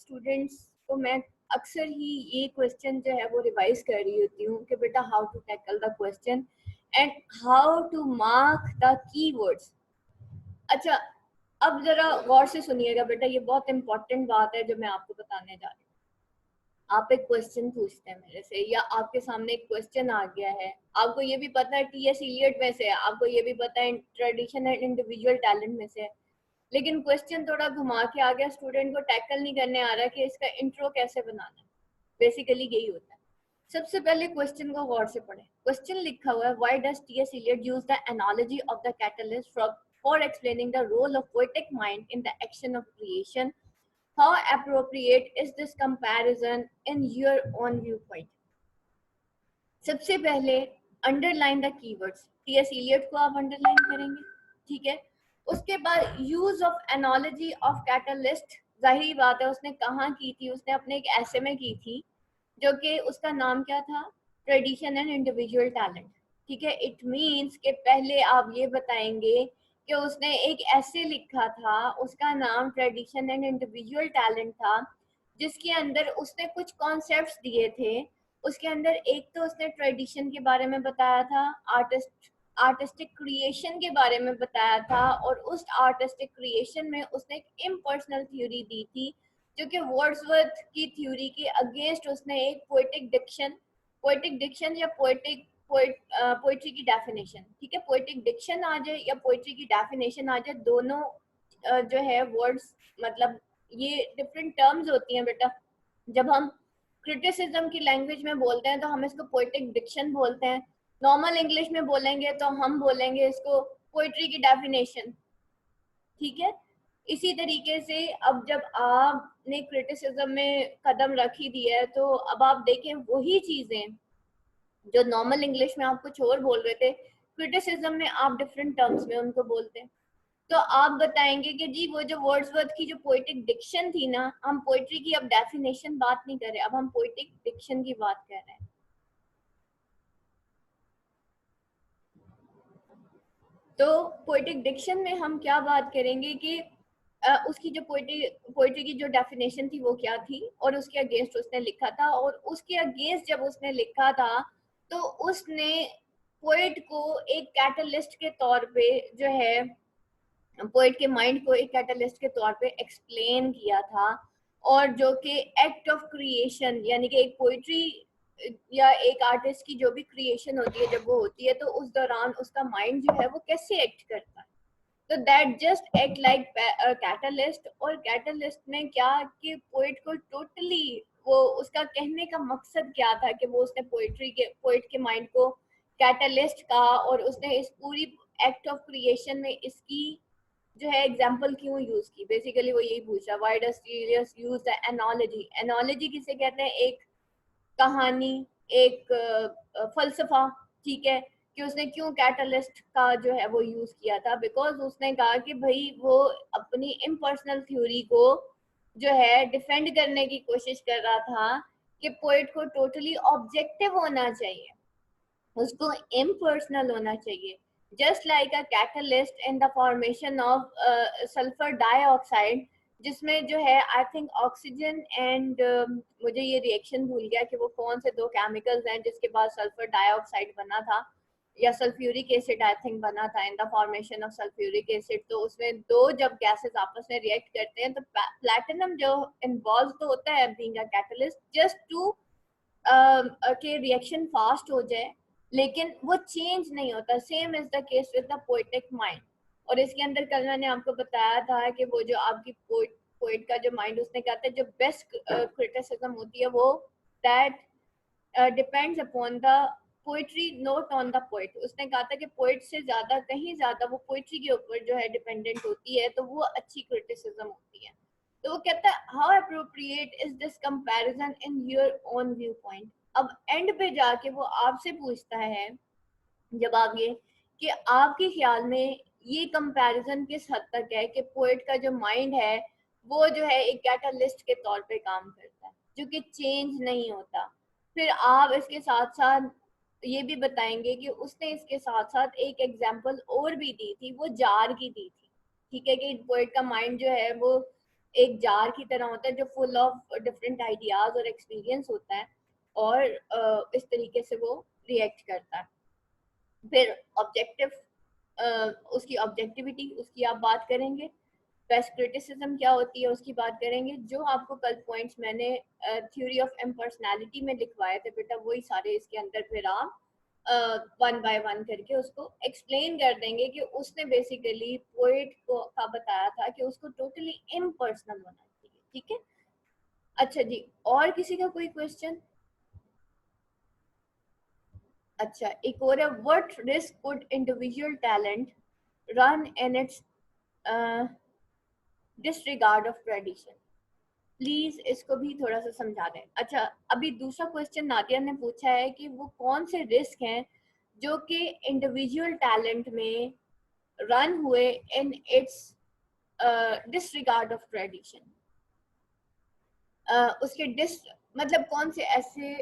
Students को मैं अक्सर ही ये क्वेश्चन जो है वो रिवाइज कर रही होती हूँ कि बेटा how to tackle the question and how to mark the keywords. अच्छा, अब जरा गौर से सुनिएगा बेटा, ये बहुत इंपॉर्टेंट बात है जो मैं आपको बताने जा रही हूँ। आप एक क्वेश्चन पूछते हैं मेरे से, या आपके सामने एक क्वेश्चन आ गया है, आपको ये भी पता है टीएस इलियट में से है, आपको ये भी पता है ट्रेडिशन एंड इंडिविजुअल टैलेंट में से है, लेकिन क्वेश्चन थोड़ा घुमा के आ गया, स्टूडेंट को टैकल नहीं करने आ रहा कि इसका इंट्रो कैसे बनाना है। बेसिकली यही होता है। सबसे पहले क्वेश्चन को गौर से पढ़ें। क्वेश्चन लिखा हुआ है, why does TS Eliot use the analogy of the catalyst for explaining the role of poetic mind in the action of creation? How appropriate is this comparison in your own viewpoint? सबसे पहले underline the keywords. TS Eliot को आप underline करेंगे, ठीक है। उसके बाद use of analogy of catalyst, जाहिर बात है उसने कहाँ की थी, उसने अपने एक ऐसे में की थी जो कि उसका नाम क्या था, ट्रेडिशन एंड इंडिविजुअल टैलेंट, ठीक है। इट मीन्स कि पहले आप ये बताएंगे कि उसने एक ऐसे लिखा था, उसका नाम ट्रेडिशन एंड इंडिविजुअल टैलेंट था, जिसके अंदर उसने कुछ कॉन्सेप्ट्स दिए थे। उसके अंदर एक तो उसने ट्रेडिशन के बारे में बताया था, आर्टिस्टिक क्रिएशन के बारे में बताया था, और उस आर्टिस्टिक क्रिएशन में उसने एक इम्पर्सनल थ्योरी दी थी जो कि वर्ड्सवर्थ की थ्योरी के अगेंस्ट उसने एक पोएटिक डिक्शन या पोएट्री की डेफिनेशन, ठीक है, पोएटिक डिक्शन आ जाए या पोएट्री की डेफिनेशन आ जाए, दोनों जो है वर्ड्स, मतलब ये डिफरेंट टर्म्स होती हैं बेटा। जब हम क्रिटिसिज्म की लैंग्वेज में बोलते हैं तो हम इसको पोएटिक डिक्शन बोलते हैं, नॉर्मल इंग्लिश में बोलेंगे तो हम बोलेंगे इसको पोएट्री की डेफिनेशन, ठीक है। इसी तरीके से अब जब आपने क्रिटिसिज्म में कदम रख ही दिया है, तो अब आप देखें वही चीजें जो नॉर्मल इंग्लिश में आप कुछ और बोल रहे थे, क्रिटिसिज्म में आप डिफरेंट टर्म्स में उनको बोलते हैं। तो आप बताएंगे कि जी वो जो वर्ड्सवर्थ की जो पोएटिक डिक्शन थी ना, हम पोएट्री की अब डेफिनेशन बात नहीं कर रहे, अब हम पोएटिक डिक्शन की बात कर रहे हैं। तो पोएटिक डिक्शन में हम क्या बात करेंगे कि उसकी जो पोएट्री की जो डेफिनेशन थी वो क्या थी, और उसके अगेंस्ट उसने लिखा था, और उसके अगेंस्ट जब उसने लिखा था तो उसने पोएट को एक कैटलिस्ट के तौर पे जो है, पोएट के माइंड को एक कैटलिस्ट के तौर पे एक्सप्लेन किया था, और जो कि एक्ट ऑफ क्रिएशन, यानी कि एक पोइट्री या एक आर्टिस्ट की जो भी क्रिएशन होती है, जब वो होती है तो उस दौरान उसका माइंड जो है वो कैसे एक्ट करता है, तो that just act like catalyst. और कैटलिस्ट में क्या कि पोइट को टोटली वो, उसका कहने का मकसद क्या था कि वो उसने पोइट के माइंड को कैटलिस्ट कहा, और उसने इस पूरी एक्ट ऑफ क्रिएशन में इसकी जो है एग्जाम्पल क्यों यूज की। बेसिकली वो यही पूछा, why does TS use the analogy. Analogy किसे कहते हैं, एक कहानी, एक फलसफा, ठीक है, कि उसने क्यों कैटलिस्ट का जो है वो यूज किया था, बिकॉज उसने कहा कि भाई वो अपनी इम्पर्सनल थ्योरी को जो है डिफेंड करने की कोशिश कर रहा था कि पोइट को टोटली ऑब्जेक्टिव होना चाहिए, उसको इम्पर्सनल होना चाहिए, just like a catalyst in the formation of sulphur dioxide, जिसमें जो है आई थिंक ऑक्सीजन एंड मुझे ये रिएक्शन भूल गया कि वो कौन से दो केमिकल्स हैं जिसके बाद सल्फर डाइऑक्साइड बना था, या सल्फ्यूरिक एसिड आई थिंक बना था, in the formation of sulphuric acid. तो उसमें दो जब गैसेस आपस में रिएक्ट करते हैं तो प्लैटिनम जो इन्वॉल्व तो होता है being a catalyst, just to के रिएक्शन फास्ट हो जाए, लेकिन वो चेंज नहीं होता। Same is the case with the poetic mind. और इसके अंदर कल मैंने आपको बताया था कि वो जो आपकी पोइट का जो माइंड, उसने कहा था जो बेस्ट क्रिटिसिज्म होती है वो that depends upon the poetry not on the poet. उसने कहा था कि पोइट से ज्यादा, कहीं ज्यादा वो पोइट्री के ऊपर जो है डिपेंडेंट होती है, तो वो अच्छी क्रिटिसिज्म होती है। तो वो कहता है, how appropriate is this comparison in your own view point. अब एंड पे जाके वो आपसे पूछता है जवाब ये कि आपके ख्याल में ये कंपैरिजन किस हद तक है कि पोएट का जो माइंड है वो जो है एक कैटलिस्ट के तौर पे काम करता है जो कि चेंज नहीं होता। फिर आप इसके साथ साथ ये भी बताएंगे कि उसने इसके साथ साथ एक एग्जाम्पल और भी दी थी, वो जार की दी थी, ठीक है, कि पोएट का माइंड जो है वो एक जार की तरह होता है जो फुल ऑफ डिफरेंट आइडियाज और एक्सपीरियंस होता है, और इस तरीके से वो रिएक्ट करता है। फिर ऑब्जेक्टिव, उसकी ऑब्जेक्टिविटी, उसकी आप बात करेंगे। बेस्ट क्रिटिसिज्म क्या होती है उसकी बात करेंगे। जो आपको कल पॉइंट्स मैंने थ्योरी ऑफ इम्पर्सनैलिटी में लिखवाए थे बेटा, वही सारे इसके अंदर फिर आप वन बाय वन करके उसको एक्सप्लेन कर देंगे कि उसने बेसिकली पोएट को का बताया था कि उसको टोटली इम्पर्सनल होना चाहिए। ठीक है, अच्छा जी, और किसी का कोई क्वेश्चन? अच्छा, एक और है, what risk could individual talent run in its disregard of tradition? Please इसको भी थोड़ा सा समझा दें। अच्छा, अभी दूसरा क्वेश्चन नादिया ने पूछा है कि वो कौन से रिस्क हैं जो कि इंडिविजुअल टैलेंट में रन हुए in its disregard of tradition. उसके डिस मतलब कौन से ऐसे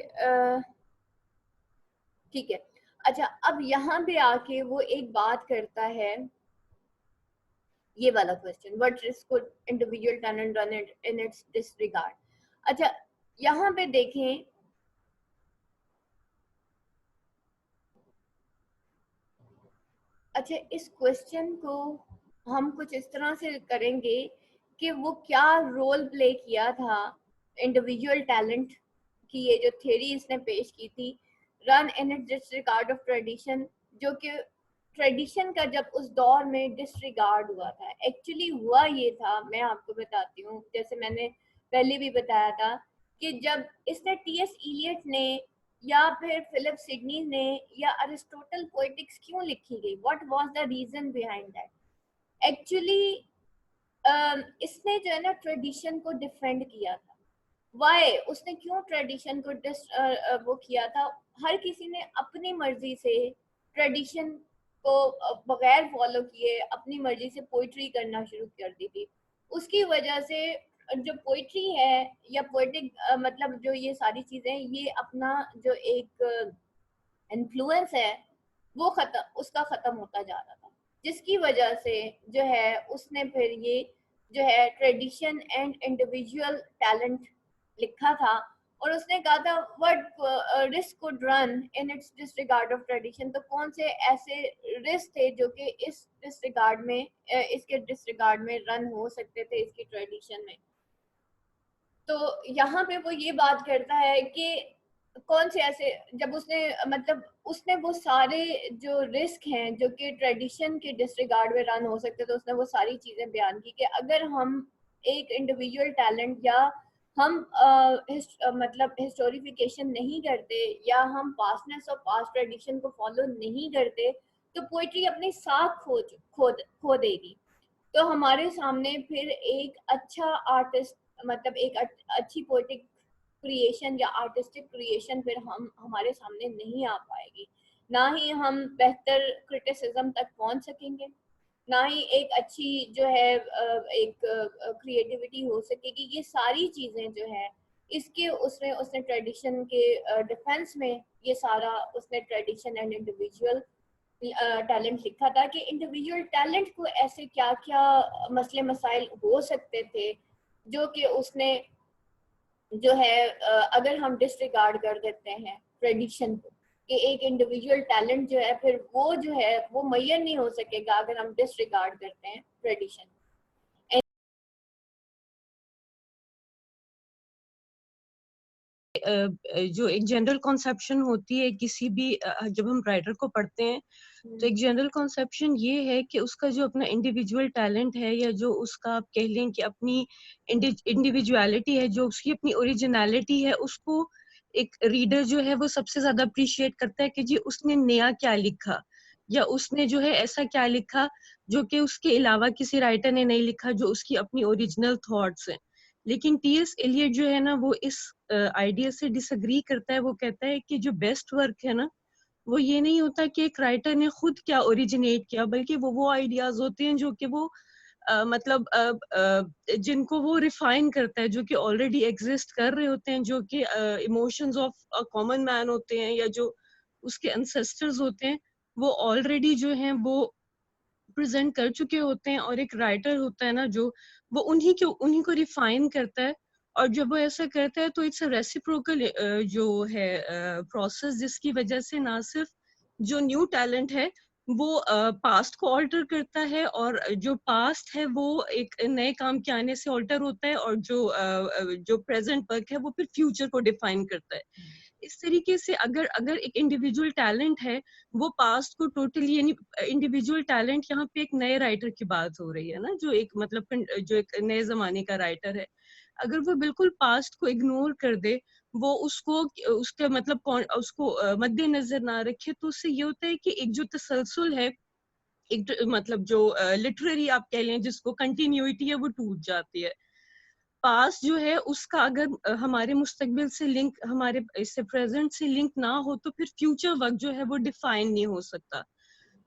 ठीक है। अच्छा, अब यहाँ पे आके वो एक बात करता है, ये वाला question, what risk could individual talent run in its disregard. अच्छा, यहाँ पे देखें, अच्छा इस क्वेश्चन को हम कुछ इस तरह से करेंगे कि वो क्या रोल प्ले किया था इंडिविजुअल टैलेंट की, ये जो थ्योरी इसने पेश की थी, run in it disregard of tradition, जो कि ट्रेडिशन का जब उस दौर में डिसरिगार्ड हुआ था। एक्चुअली हुआ ये था, मैं आपको बताती हूँ, जैसे मैंने पहले भी बताया था कि जब इसने टीएस इलियट ने या फिर फिलिप सिडनी ने या अरिस्टोटल पोएटिक्स क्यों लिखी गई, what was the reason behind that? Actually इसने जो है ना ट्रेडिशन को डिफेंड किया था। वाई, उसने क्यों ट्रेडिशन को वो किया था? हर किसी ने अपनी मर्जी से ट्रेडिशन को बगैर फॉलो किए अपनी मर्जी से पोइट्री करना शुरू कर दी थी। उसकी वजह से जो पोइट्री है या पोइटिक मतलब जो ये सारी चीजें, ये अपना जो एक इन्फ्लुएंस है वो खत्म, उसका खत्म होता जा रहा था, जिसकी वजह से जो है उसने फिर ये जो है ट्रेडिशन एंड इंडिविजुअल टैलेंट लिखा था। और उसने कहा था what risk could run in its disregard of tradition, तो कौन से ऐसे रिस्क थे जो कि इस डिसरिगार्ड में इसके डिसरिगार्ड में रन हो सकते थे इसकी ट्रेडिशन में। तो यहाँ पे वो ये बात करता है कि कौन से ऐसे, जब उसने मतलब उसने वो सारे जो रिस्क हैं जो कि ट्रेडिशन के डिसरिगार्ड में रन हो सकते, तो उसने वो सारी चीजें बयान की कि अगर हम एक इंडिविजुअल टैलेंट या हम मतलब हिस्टोरिफिकेशन नहीं करते या हम पास्टनेस और पास्ट ट्रेडिशन को फॉलो नहीं करते, तो पोइट्री अपनी साख खो देगी। तो हमारे सामने फिर एक अच्छा आर्टिस्ट, मतलब एक अच्छी पोएटिक क्रिएशन या आर्टिस्टिक क्रिएशन फिर हम हमारे सामने नहीं आ पाएगी। ना ही हम बेहतर क्रिटिसिज्म तक पहुंच सकेंगे, ना ही एक अच्छी जो है एक क्रिएटिविटी हो सकेगी। ये सारी चीजें जो है इसके उसने उसने ट्रेडिशन के डिफेंस में ये सारा उसने ट्रेडिशन एंड इंडिविजुअल टैलेंट लिखा था कि इंडिविजुअल टैलेंट को ऐसे क्या क्या मसले मसाइल हो सकते थे जो कि उसने जो है अगर हम डिसरिगार्ड कर देते हैं ट्रेडिशन को, कि एक इंडिविजुअल टैलेंट जो है फिर वो जो है वो मुय्यन नहीं हो सकेगा अगर हम डिसरिगार्ड करते हैं ट्रेडिशन। जो एक जनरल कॉन्सेप्शन होती है किसी भी जब हम राइटर को पढ़ते हैं, तो एक जनरल कॉन्सेप्शन ये है कि उसका जो अपना इंडिविजुअल टैलेंट है या जो उसका आप कह लें कि अपनी इंडिविजुअलिटी है, जो उसकी अपनी ओरिजिनलिटी है, उसको एक रीडर जो है वो सबसे ज्यादा अप्रिशिएट करता है कि जी उसने नया क्या लिखा या उसने जो है ऐसा क्या लिखा जो कि उसके अलावा किसी राइटर ने नहीं लिखा, जो उसकी अपनी ओरिजिनल थॉट्स हैं। लेकिन टीएस एलियट जो है ना वो इस आइडिया से डिसएग्री करता है। वो कहता है कि जो बेस्ट वर्क है ना वो ये नहीं होता कि एक राइटर ने खुद क्या ओरिजिनेट किया, बल्कि वो आइडियाज होते हैं जो कि वो मतलब जिनको वो रिफाइन करता है, जो कि ऑलरेडी एग्जिस्ट कर रहे होते हैं, जो कि emotions of a common man होते हैं या जो उसके एंसेस्टर्स होते हैं, वो ऑलरेडी जो हैं वो प्रेजेंट कर चुके होते हैं, और एक राइटर होता है ना जो वो उन्हीं को रिफाइन करता है। और जब वो ऐसा करता है तो इट्स अ रेसिप्रोकल जो है प्रोसेस, जिसकी वजह से ना सिर्फ जो न्यू टैलेंट है वो पास्ट को ऑल्टर करता है, और जो पास्ट है वो एक नए काम के आने से ऑल्टर होता है, और जो प्रेजेंट वर्क है वो फिर फ्यूचर को डिफाइन करता है। इस तरीके से अगर अगर एक इंडिविजुअल टैलेंट है वो पास्ट को टोटली, यानी इंडिविजुअल टैलेंट, यहाँ पे एक नए राइटर की बात हो रही है ना, जो एक मतलब जो एक नए जमाने का राइटर है, अगर वो बिल्कुल पास्ट को इग्नोर कर दे, वो उसको उसके मतलब उसको मद्देनजर ना रखे, तो उससे ये होता है कि एक जो तसलसल है, एक मतलब जो लिटरेरी आप कह लें जिसको कंटिन्यूटी है, वो टूट जाती है। पास जो है उसका अगर हमारे मुस्तकबिल से लिंक, हमारे इससे प्रेजेंट से लिंक ना हो, तो फिर फ्यूचर वक्त जो है वो डिफाइन नहीं हो सकता।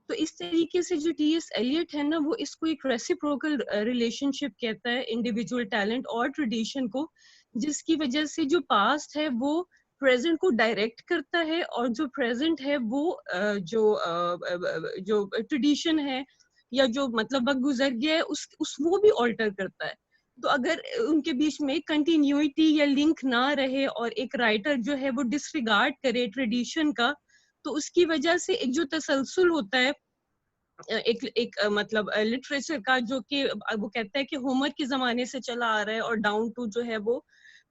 तो इस तरीके से जो टी.एस. एलियट है ना, वो इसको एक रेसिप्रोकल रिलेशनशिप कहता है इंडिविजुअल टैलेंट और ट्रेडिशन को, जिसकी वजह से जो पास्ट है वो प्रेजेंट को डायरेक्ट करता है, और जो प्रेजेंट है वो जो ट्रेडिशन है या जो मतलब वक्त गुजर गया है उस वो भी ऑल्टर करता है। तो अगर उनके बीच में कंटिन्यूटी या लिंक ना रहे, और एक राइटर जो है वो डिसरिगार्ड करे ट्रेडिशन का, तो उसकी वजह से एक जो तसलसल होता है मतलब लिटरेचर का, जो कि वो कहता है कि होमर के जमाने से चला आ रहा है और डाउन टू जो है वो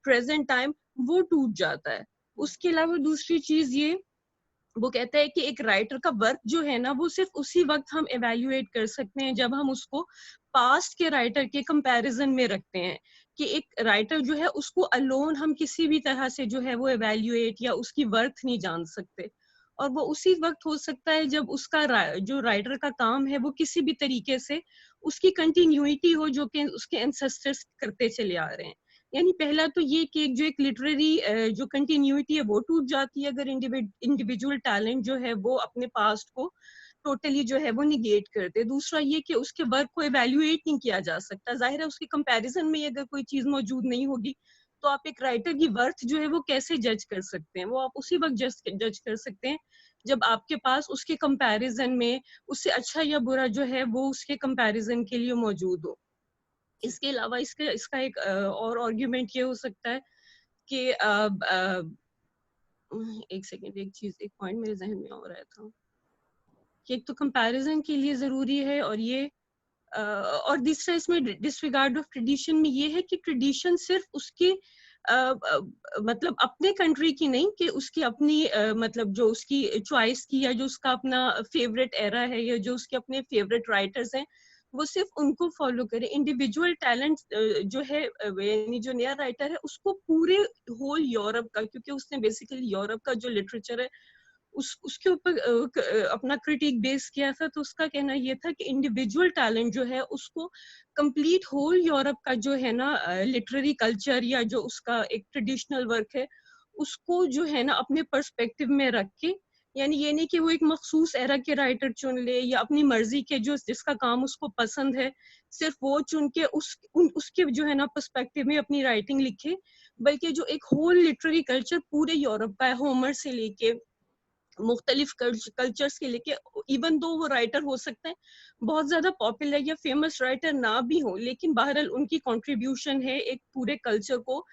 प्रेजेंट टाइम, वो टूट जाता है। उसके अलावा दूसरी चीज ये, वो कहता है कि एक राइटर का वर्क जो है ना, वो सिर्फ उसी वक्त हम एवेल्युएट कर सकते हैं जब हम उसको पास्ट के राइटर के कंपैरिजन में रखते हैं, कि एक राइटर जो है उसको अलोन हम किसी भी तरह से जो है वो एवेल्युएट या उसकी वर्थ नहीं जान सकते। और वो उसी वक्त हो सकता है जब उसका जो राइटर का काम है वो किसी भी तरीके से उसकी कंटिन्यूटी हो, जो कि उसके एंसेस्टर्स करते चले आ रहे हैं। यानी पहला तो ये कि जो एक लिटरेरी जो कंटिन्यूटी है वो टूट जाती है अगर इंडिविजुअल टैलेंट जो है वो अपने पास्ट को टोटली जो है वो निगेट कर दे। दूसरा ये कि उसके वर्क को एवेल्युएट नहीं किया जा सकता। जाहिर है उसके कंपैरिजन में अगर कोई चीज मौजूद नहीं होगी, तो आप एक राइटर की वर्थ जो है वो कैसे जज कर सकते हैं? वो आप उसी वक्त जज कर सकते हैं जब आपके पास उसके कंपैरिजन में उससे अच्छा या बुरा जो है वो उसके कंपैरिजन के लिए मौजूद हो। इसके अलावा इसका इसका एक और आर्ग्यूमेंट ये हो सकता है कि एक सेकेंड, एक पॉइंट मेरे जहन में आ रहा था कि एक तो कंपैरिजन के लिए जरूरी है, और ये और दूसरा इसमें डिसरिगार्ड ऑफ ट्रेडिशन में ये है कि ट्रेडिशन सिर्फ उसके मतलब अपने कंट्री की नहीं, कि उसकी अपनी मतलब जो उसकी चॉइस की या जो उसका अपना फेवरेट एरा है या जो उसके अपने फेवरेट राइटर्स हैं, वो सिर्फ उनको फॉलो करे। इंडिविजुअल टैलेंट जो है यानी जो नया राइटर है उसको पूरे होल यूरोप का, क्योंकि उसने बेसिकली यूरोप का जो लिटरेचर है उसके ऊपर अपना क्रिटिक बेस किया था, तो उसका कहना ये था कि इंडिविजुअल टैलेंट जो है उसको कंप्लीट होल यूरोप का जो है ना लिटरेरी कल्चर या जो उसका एक ट्रेडिशनल वर्क है उसको जो है ना अपने पर्सपेक्टिव में रख के, यानी ये नहीं कि वो एक मखसूस एरा के राइटर चुन ले या अपनी मर्जी के जो जिसका काम उसको पसंद है सिर्फ वो चुन के उसके जो है ना पर्सपेक्टिव में अपनी राइटिंग लिखे, बल्कि जो एक होल लिटरेरी कल्चर पूरे यूरोप का है, होमर से लेके मुख्तलिफ कल्चर्स के लेके, इवन दो वो राइटर हो सकते हैं बहुत ज्यादा पॉपुलर या फेमस राइटर ना भी हो, लेकिन बहरहाल उनकी कंट्रीब्यूशन है एक पूरे कल्चर को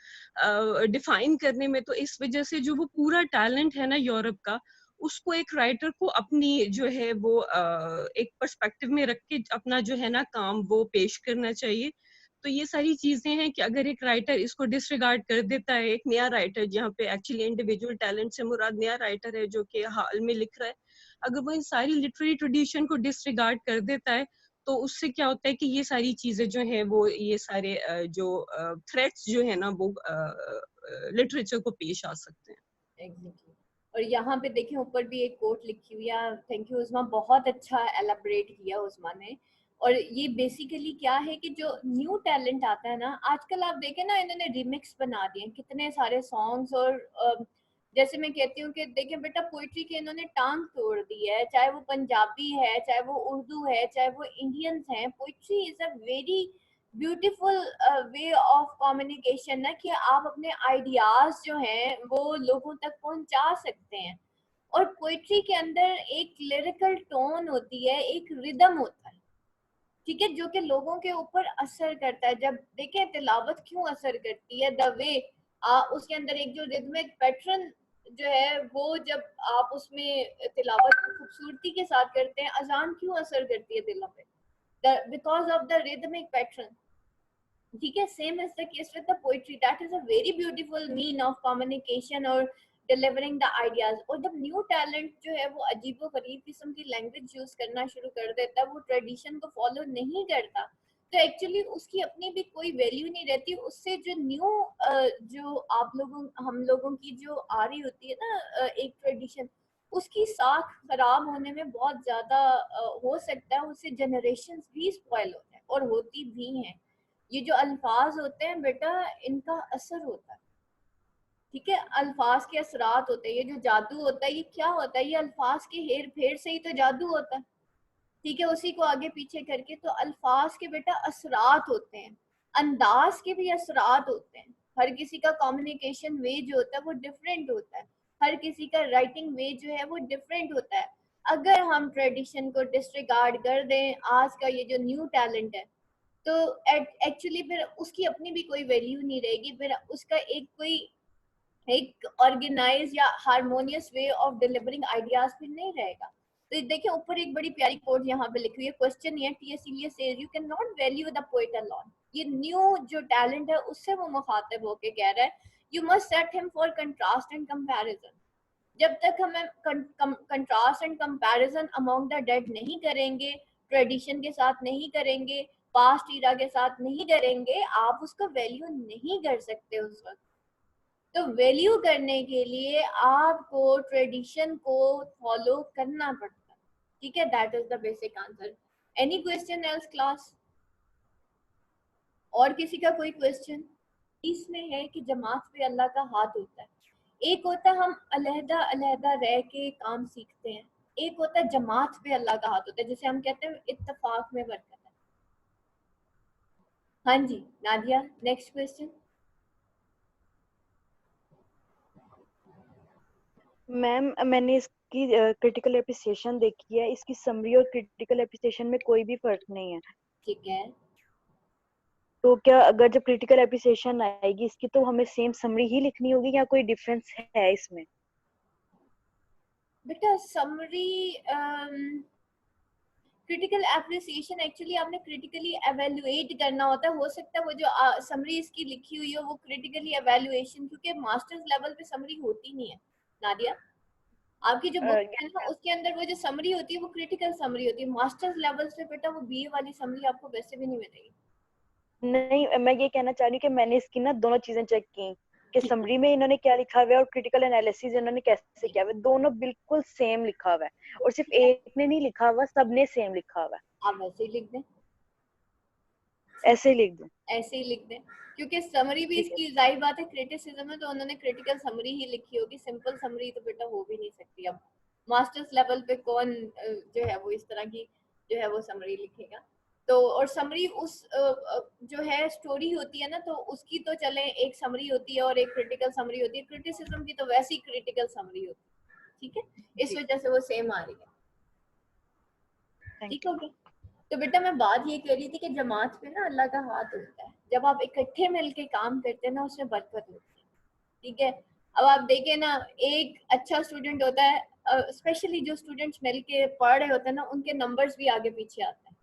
डिफाइन करने में। तो इस वजह से जो वो पूरा टैलेंट है ना यूरोप का, उसको एक राइटर को अपनी जो है वो एक पर्सपेक्टिव में रख के अपना जो है ना काम वो पेश करना चाहिए। तो ये सारी चीजें हैं कि अगर एक राइटर इसको डिसरिगार्ड कर देता है, एक नया राइटर जहाँ पे एक्चुअली इंडिविजुअल टैलेंट से मुराद नया राइटर है जो कि हाल में लिख रहा है, अगर वो इन सारी लिटरेरी ट्रेडिशन को डिसरिगार्ड कर देता है, तो उससे क्या होता है कि ये सारी चीजें जो है वो ये सारे जो थ्रेट्स जो है ना वो लिटरेचर को पेश आ सकते हैं। एग्जैक्टली। और यहाँ पे देखें ऊपर भी एक कोट लिखी हुई है। थैंक यू उस्मा, बहुत अच्छा एलाबरेट किया उस्मा ने। और ये बेसिकली क्या है कि जो न्यू टैलेंट आता है ना, आजकल आप देखें ना, इन्होंने रिमिक्स बना दिए कितने सारे सॉन्ग्स। और जैसे मैं कहती हूँ कि देखें बेटा, पोइट्री की इन्होंने टांग तोड़ दी है, चाहे वो पंजाबी है, चाहे वो उर्दू है, चाहे वो इंडियंस हैं। Poetry is a very beautiful way of communication ना, कि आप अपने आइडियाज जो हैं वो लोगों तक पहुंचा सकते हैं। और पोइट्री के अंदर एक लिरिकल टोन होती है, एक रिदम होता है। ठीक है, जो कि लोगों के ऊपर असर करता है। जब देखें तिलावत क्यों असर करती है, द वे उसके अंदर एक जो रिदमिक पैटर्न जो है वो जब आप उसमें तिलावत खूबसूरती के साथ करते हैं, अजान क्यों असर करती है दिलों पे, because of the rhythmic pattern. ठीक है, same is the case with the poetry, that is a very beautiful mean of communication और डिलीवरिंग द आइडियाज। और जब न्यू टैलेंट जो है वो अजीबो गरीब किस्म की लैंग्वेज यूज करना शुरू कर देता है, वो ट्रेडिशन को फॉलो नहीं करता, तो एक्चुअली उसकी अपनी भी कोई वैल्यू नहीं रहती। उससे जो न्यू जो आप लोगों हम लोगों की जो आ रही होती है ना एक ट्रेडिशन, उसकी साख खराब होने में बहुत ज्यादा हो सकता है, उससे जनरेशन भी स्पॉइल होते हैं और होती भी हैं। ये जो अल्फाज होते हैं बेटा, इनका असर होता है। ठीक है, अल्फाज के असरात होते हैं। ये जो जादू होता है ये क्या होता है, ये अल्फाज के हेर फेर से ही तो जादू होता है। ठीक है, उसी को आगे पीछे करके तो अल्फाज के बेटा असरात होते हैं, अंदाज के भी असरात होते हैं। हर किसी का कम्युनिकेशन वे जो होता है वो डिफरेंट होता है, हर किसी का राइटिंग वे जो है वो डिफरेंट होता है। अगर हम ट्रेडिशन को डिसरिगार्ड कर दें, आज का ये जो न्यू टैलेंट है, तो एक्चुअली फिर उसकी अपनी भी कोई वैल्यू नहीं रहेगी, फिर उसका एक कोई एक ऑर्गेनाइज या harmonious way of delivering ideas फिर नहीं रहेगा। तो देखिए ऊपर एक बड़ी प्यारी कोट यहाँ पे लिखी हुई है, क्वेश्चन ये TS Eliot says you can not value the poet alone. ये न्यू जो टैलेंट है उससे वो मुखातिब होके कह रहा है, you must set him for contrast and comparison. जब तक हमें contrast and comparison among the dead नहीं करेंगे, ट्रेडिशन के साथ नहीं करेंगे, पास्ट ईरा के साथ नहीं करेंगे, आप उसका वैल्यू नहीं कर सकते उस वक्त। तो वैल्यू करने के लिए आपको ट्रेडिशन को फॉलो करना पड़ता है। ठीक है, that is the basic answer. Any question else class? और किसी का कोई क्वेश्चन? इसमें है कि जमात पे अल्लाह का हाथ होता है। एक होता है हम अलहदा अलहदा रह के काम सीखते हैं, एक होता है जमात पे अल्लाह का हाथ होता है, जिसे हम कहते हैं इत्तेफाक में बरकत है। हाँ जी नादिया, नेक्स्ट क्वेश्चन। मैम मैंने इसकी क्रिटिकल एप्रिसिएशन देखी है, इसकी समरी और क्रिटिकल एप्रिसिएशन में कोई भी फर्क नहीं है। ठीक है, तो क्या अगर जब क्रिटिकल एप्रिसिएशन आएगी इसकी तो हमें सेम समरी ही लिखनी होगी या कोई डिफरेंस है इसमें? बेटा समरी क्रिटिकल एप्रिसिएशन एक्चुअली आपने क्रिटिकली एवेल्युएट करना होता है। हो सकता है वो जो समरी इसकी लिखी हुई हो वो क्रिटिकली एवेल्युएशन, क्योंकि मास्टर्स लेवल पे समरी होती नहीं है नादिया। आपकी जो बुक है ना उसके अंदर वो जो समरी होती है वो क्रिटिकल समरी होती है। मास्टर्स लेवल पे बेटा वो बीए वाली समरी आपको वैसे भी नहीं मिलेगी। नहीं, मैं ये कहना चाह रही हूँ कि मैंने इसकी ना दोनों चीजें चेक की कि ठीक है, समरी में इन्होंने क्या लिखा हुआ है और क्रिटिकल एनालिसिस इन्होंने कैसे ठीक किया हुआ है, दोनों बिल्कुल सेम लिखा हुआ है। और सिर्फ है, एक ने नहीं लिखा हुआ, सबने सेम लिखा हुआ है। आप वैसे ही लिख दें। ऐसे ही लिख दूं? ऐसे ही लिख दें, क्योंकि समरी भी ठीक है। इसकी जाहिर बात है क्रिटिसिज्म है, तो उन्होंने क्रिटिकल समरी ही लिखी होगी। सिंपल समरी तो बेटा हो भी नहीं सकती। अब मास्टर्स लेवल पे कौन जो है वो इस तरह की जो है वो समरी लिखेगा। तो और समरी उस जो है स्टोरी होती है ना, तो उसकी तो चले एक समरी होती है और एक क्रिटिकल समरी होती है। क्रिटिसिज्म की तो वैसी क्रिटिकल समरी होती है। ठीक है, इस ठीक। वजह से वो सेम आ रही है। थैंक ठीक यू। हो गया। तो बेटा मैं बात ये कह रही थी कि जमात में ना अल्लाह का हाथ होता है। जब आप इकट्ठे मिलके काम करते हैं ना उसमें बरकत होती है। ठीक है, अब आप देखें ना, एक अच्छा स्टूडेंट होता है, स्पेशली जो स्टूडेंट्स मिलके पढ़ रहे होते हैं ना उनके नंबर्स भी आगे पीछे आते हैं।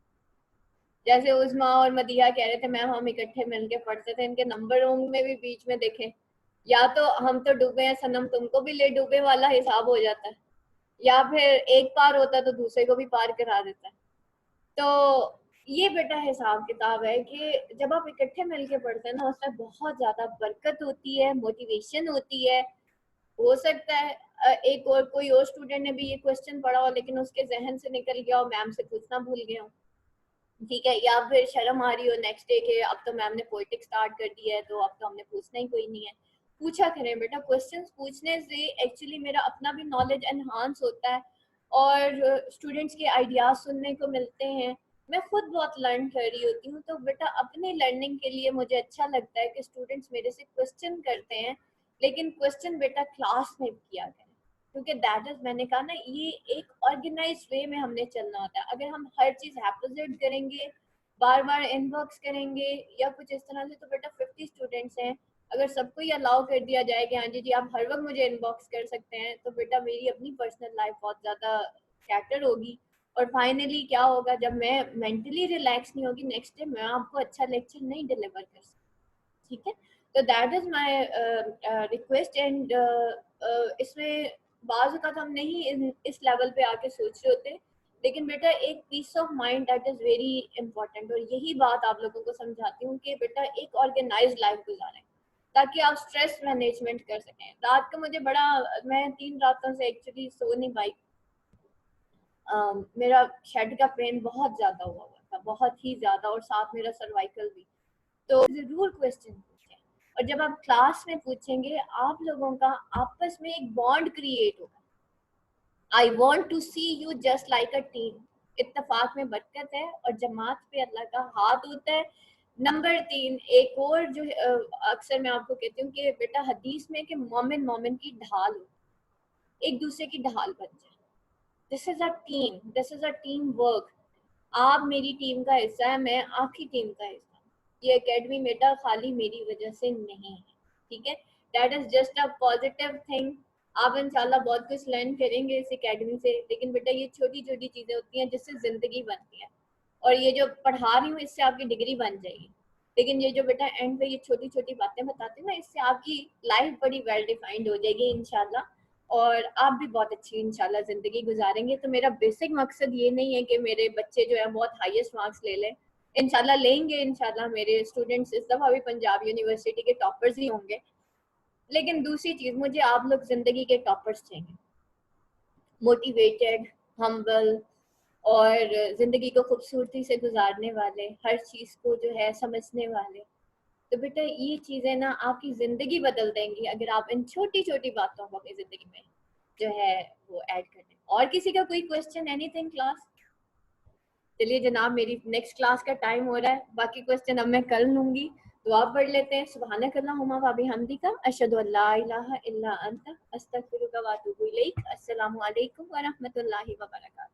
जैसे उस्मा और मदिहा कह रहे थे मैम हम इकट्ठे मिलके पढ़ते थे, इनके नंबरों में भी बीच में देखें, या तो हम तो डूबे हैं सनम तुमको भी ले डूबे वाला हिसाब हो जाता है, या फिर एक पार होता है तो दूसरे को भी पार करा देता है। तो ये बेटा हिसाब किताब है कि जब आप इकट्ठे मिलके पढ़ते हैं ना उसमें बहुत ज्यादा बरकत होती है, मोटिवेशन होती है। हो सकता है एक और कोई और स्टूडेंट ने भी ये क्वेश्चन पढ़ा हो लेकिन उसके जहन से निकल गया हो, मैम से पूछना भूल गया हो। ठीक है, या फिर शर्म आ रही हो नेक्स्ट डे के अब तो मैम ने पोइटिक स्टार्ट कर दिया है तो अब तो हमने पूछना ही कोई नहीं है। पूछा करें बेटा, क्वेश्चंस पूछने से एक्चुअली मेरा अपना भी नॉलेज एनहांस होता है और स्टूडेंट्स के आइडियाज सुनने को मिलते हैं। मैं खुद बहुत लर्न कर रही होती हूँ, तो बेटा अपने लर्निंग के लिए मुझे अच्छा लगता है कि स्टूडेंट्स मेरे से क्वेश्चन करते हैं, लेकिन क्वेश्चन बेटा क्लास में किया करें, क्योंकि दैट इज मैंने कहा ना ये एक ऑर्गेनाइज वे में हमने चलना होता है। अगर हम हर चीज हैप्पीजेट करेंगे बार बार इनबॉक्स करेंगे या कुछ इस तरह से, तो बेटा 50 स्टूडेंट्स हैं, अगर सबको ये अलाउ कर दिया जाए कि हाँ जी जी आप हर वक्त मुझे इनबॉक्स कर सकते हैं, तो बेटा मेरी अपनी पर्सनल लाइफ बहुत ज़्यादा स्कैटर होगी। और फाइनली क्या होगा, जब मैं मेंटली रिलैक्स नहीं होगी, नेक्स्ट डे मैं आपको अच्छा लेक्चर नहीं डिलीवर कर सकती। ठीक है, तो that is my request. And इसमें बाज़ औक़ात हम नहीं इस लेवल पे आके सोच रहे होते, लेकिन बेटा एक piece of mind that is very important. और यही बात आप लोगों को समझाती हूँ कि बेटा एक ऑर्गेनाइज्ड लाइफ गुजारें ताकि आप स्ट्रेस मैनेजमेंट कर सकें। रात को मुझे बड़ा, मैं 3 रातों से एक्चुअली सो नहीं पाई। मेरा शेड का पेन बहुत ज़्यादा हुआ था, बहुत ही ज़्यादा, और साथ मेरा सर्वाइकल भी। तो ज़रूर क्वेश्चन पूछें, और जब आप क्लास में पूछेंगे आप लोगों का आपस में एक बॉन्ड क्रिएट होगा। I want to see you just like a team. इत्तेफाक में बरकत है और जमात पे अल्लाह का हाथ होता है। नंबर 3, एक और जो अक्सर मैं आपको कहती हूँ कि बेटा हदीस में कि मोमिन मोमिन की ढाल हो, एक दूसरे की ढाल बन जाए। This is a team, this is a team work. आप मेरी टीम का हिस्सा है, मैं आपकी टीम का हिस्सा हूँ। ये एकेडमी बेटा खाली मेरी वजह से नहीं है, ठीक है। That is just a positive thing. आप इंशाल्लाह बहुत कुछ लर्न करेंगे इस एकेडमी से, लेकिन बेटा ये छोटी छोटी चीजें होती हैं जिससे जिंदगी बनती है। और ये जो पढ़ा रही हूँ इससे आपकी डिग्री बन जाएगी, लेकिन ये जो बेटा एंड पे ये छोटी छोटी बातें बताते हैं ना, इससे आपकी लाइफ बड़ी वेल डिफाइंड हो जाएगी इंशाल्लाह, और आप भी बहुत अच्छी इंशाल्लाह ज़िंदगी गुजारेंगे। तो मेरा बेसिक मकसद ये नहीं है कि मेरे बच्चे जो है बहुत हाईएस्ट मार्क्स ले लें, इंशाल्लाह लेंगे, इंशाल्लाह मेरे स्टूडेंट्स इस दफ़ा भी पंजाब यूनिवर्सिटी के टॉपर्स ही होंगे। लेकिन दूसरी चीज़, मुझे आप लोग ज़िंदगी के टॉपर्स चाहिए, मोटिवेटेड, हम्बल, और ज़िंदगी को खूबसूरती से गुजारने वाले, हर चीज़ को जो है समझने वाले। तो बेटा ये चीज़ें ना आपकी ज़िंदगी बदल देंगी अगर आप इन छोटी छोटी बातों को अपनी ज़िंदगी में जो है वो ऐड कर दें। और किसी का कोई क्वेश्चन, एनीथिंग क्लास? चलिए जनाब, मेरी नेक्स्ट क्लास का टाइम हो रहा है, बाकी क्वेश्चन अब मैं कल लूंगी। दुआ पढ़ लेते हैं। सुब्हानकल्लाहुम्मा व बिहम्दिका अशहदु अल्ला इलाहा इल्ला अंता अस्तगफिरुका व अतूबु इलैक। अस्सलामु अलैकुम व रहमतुल्लाहि व बरकातहू।